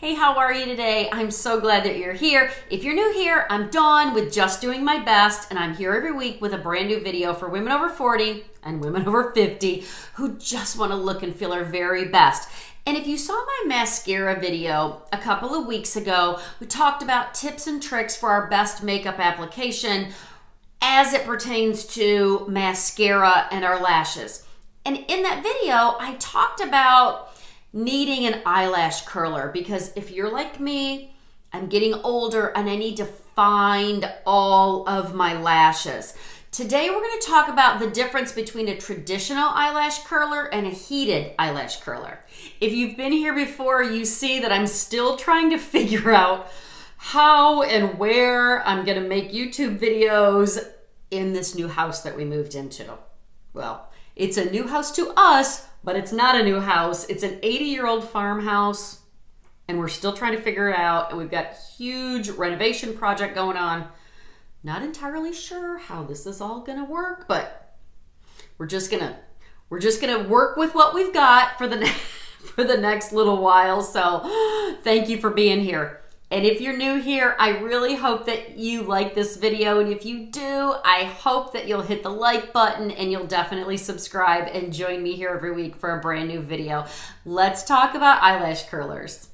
Hey, how are you today? I'm so glad that you're here. If you're new here, I'm Dawn with Just Doing My Best, and I'm here every week with a brand new video for women over 40 and women over 50 who just want to look and feel their very best. And if you saw my mascara video a couple of weeks ago, we talked about tips and tricks for our best makeup application as it pertains to mascara and our lashes. And in that video, I talked about needing an eyelash curler because if you're like me, I'm getting older and I need to find all of my lashes. Today we're going to talk about the difference between a traditional eyelash curler and a heated eyelash curler. If you've been here before, you see that I'm still trying to figure out how and where I'm going to make YouTube videos in this new house that we moved into. Well, it's a new house to us, but it's not a new house. It's an 80-year-old farmhouse, and we're still trying to figure it out. And we've got a huge renovation project going on. Not entirely sure how this is all gonna work, but we're just gonna work with what we've got for the for the next little while. So thank you for being here. And if you're new here, I really hope that you like this video. And if you do, I hope that you'll hit the like button and you'll definitely subscribe and join me here every week for a brand new video. Let's talk about eyelash curlers.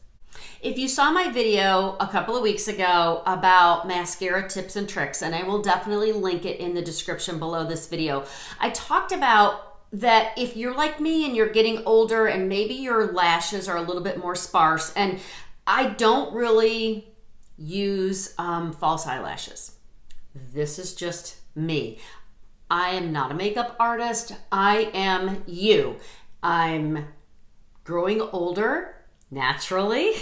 If you saw my video a couple of weeks ago about mascara tips and tricks, and I will definitely link it in the description below this video, I talked about that if you're like me and you're getting older and maybe your lashes are a little bit more sparse, and I don't really use false eyelashes. This is just me. I am not a makeup artist. I am you. I'm growing older naturally.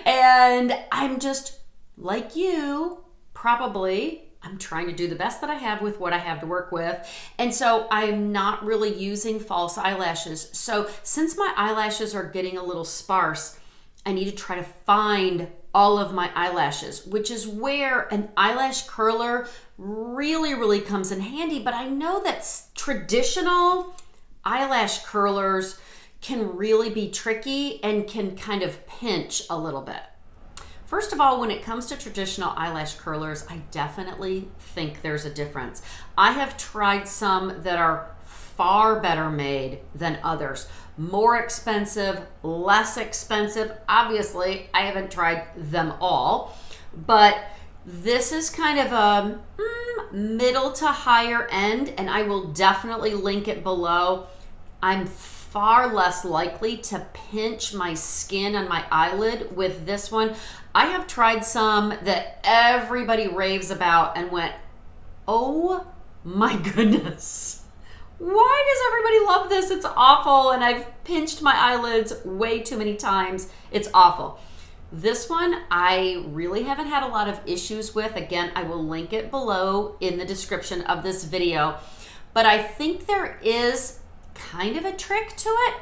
And I'm just like you, probably. I'm trying to do the best that I have with what I have to work with. And so I'm not really using false eyelashes. So since my eyelashes are getting a little sparse, I need to try to find all of my eyelashes, which is where an eyelash curler really comes in handy. But I know that traditional eyelash curlers can really be tricky and can kind of pinch a little bit. First of all, when it comes to traditional eyelash curlers, I definitely think there's a difference. I have tried some that are far better made than others. More expensive, less expensive. Obviously, I haven't tried them all, but this is kind of a middle to higher end, and I will definitely link it below. I'm far less likely to pinch my skin on my eyelid with this one. I have tried some that everybody raves about and went, oh my goodness. Why does everybody love this? It's awful. And I've pinched my eyelids way too many times. It's awful. This one, I really haven't had a lot of issues with. Again, I will link it below in the description of this video. But I think there is kind of a trick to it.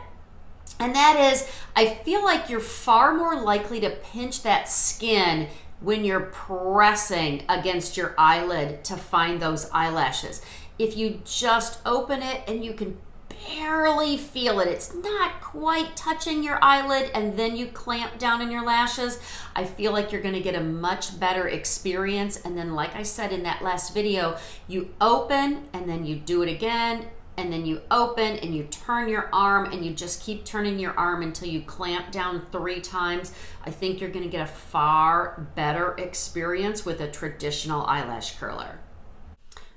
And that is, I feel like you're far more likely to pinch that skin when you're pressing against your eyelid to find those eyelashes. If you just open it and you can barely feel it, it's not quite touching your eyelid, and then you clamp down on your lashes, I feel like you're gonna get a much better experience. And then, like I said in that last video, you open and then you do it again, and then you open and you turn your arm and you just keep turning your arm until you clamp down 3 times. I think you're gonna get a far better experience with a traditional eyelash curler.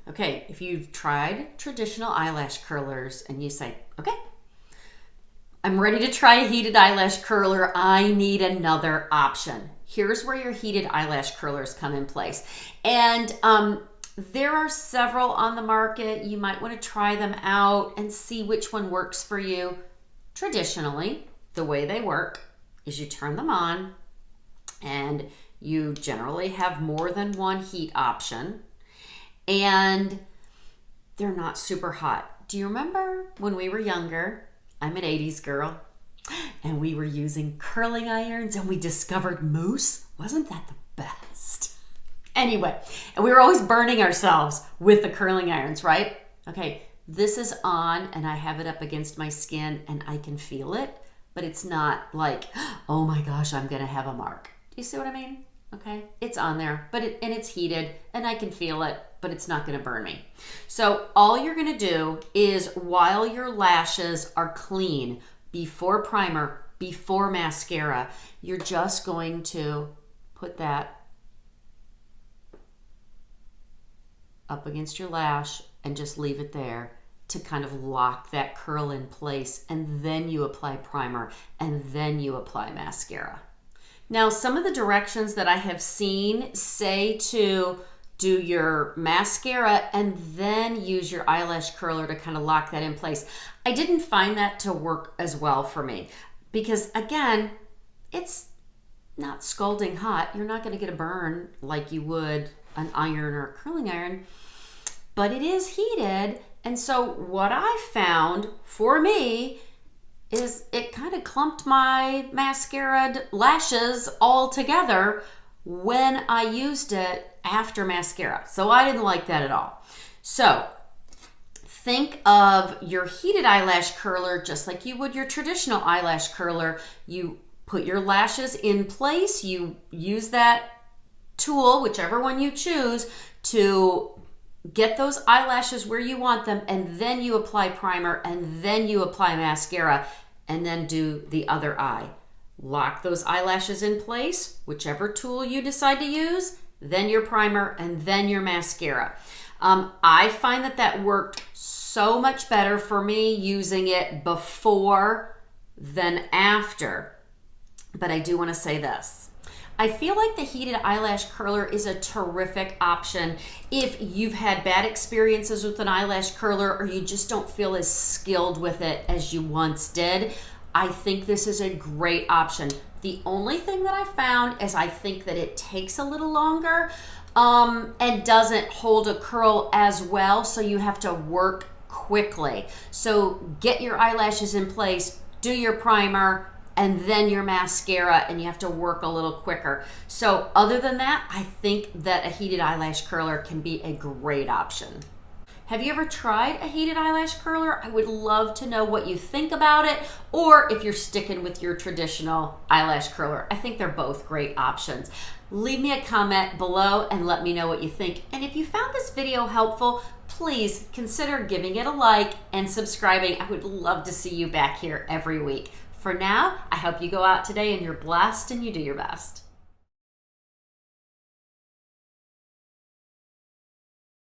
Okay, if you've tried traditional eyelash curlers and you say, okay, I'm ready to try a heated eyelash curler, I need another option. Here's where your heated eyelash curlers come in place. And there are several on the market. You might want to try them out and see which one works for you. Traditionally, the way they work is you turn them on and you generally have more than one heat option. And they're not super hot. Do you remember when we were younger? I'm an 80s girl. And we were using curling irons and we discovered mousse. Wasn't that the best? Anyway, and we were always burning ourselves with the curling irons, right? Okay, this is on and I have it up against my skin and I can feel it. but it's not like, oh my gosh, I'm gonna have a mark. Do you see what I mean? Okay, it's on there, but it's heated and I can feel it, but it's not gonna burn me. So all you're gonna do is, while your lashes are clean, before primer, before mascara, you're just going to put that up against your lash and just leave it there to kind of lock that curl in place, and then you apply primer, and then you apply mascara. Now, some of the directions that I have seen say to do your mascara and then use your eyelash curler to kind of lock that in place. I didn't find that to work as well for me because, again, it's not scalding hot. You're not going to get a burn like you would an iron or a curling iron, but it is heated. And so what I found for me is it kind of clumped my mascara lashes all together when I used it after mascara. So I didn't like that at all. So think of your heated eyelash curler just like you would your traditional eyelash curler. You put your lashes in place, you use that tool, whichever one you choose, to get those eyelashes where you want them, and then you apply primer, and then you apply mascara, and then do the other eye. Lock those eyelashes in place, whichever tool you decide to use, then your primer, and then your mascara. I find that worked so much better for me using it before than after. But I do want to say this. I feel like the heated eyelash curler is a terrific option if you've had bad experiences with an eyelash curler or you just don't feel as skilled with it as you once did. I think this is a great option. The only thing that I found is I think that it takes a little longer and doesn't hold a curl as well, so you have to work quickly. So get your eyelashes in place, do your primer, and then your mascara, and you have to work a little quicker. So other than that, I think that a heated eyelash curler can be a great option. Have you ever tried a heated eyelash curler? I would love to know what you think about it, or if you're sticking with your traditional eyelash curler. I think they're both great options. Leave me a comment below and let me know what you think. And if you found this video helpful, please consider giving it a like and subscribing. I would love to see you back here every week. For now, I hope you go out today and you're blessed and you do your best.